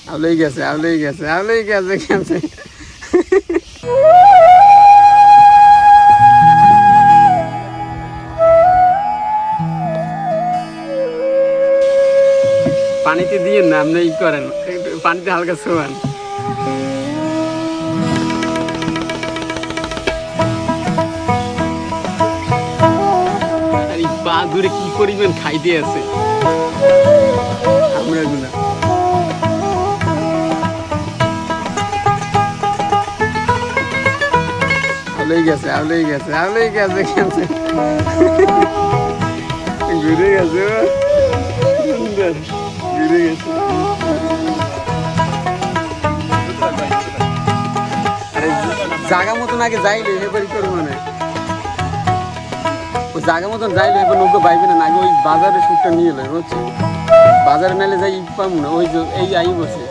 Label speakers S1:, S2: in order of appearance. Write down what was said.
S1: আউলেই গেছে আউলেই গেছে আউলেই গেছে গেছে পানিতে দিয়ে না আপনি ই করেন পানিতে হালকা ছোঁয়ান আর এই পা দূরে কি করিবেন খাইতে আছে আমরা গুনা আউলেই গেছে আউলেই গেছে আউলেই গেছে গেছে ঘুরে গেছে সুন্দর ঘুরে গেছে আরে জায়গা মতন আগে যাইলে এবারই করবো মানে ওই জায়গা মতন যাইলে এবার নৌকা বাইবে না আগে ওই বাজারে সুটটা নিয়ে এলো বুঝছি বাজারে নাইলে যাই পাবো না ওই যে এই আই বসে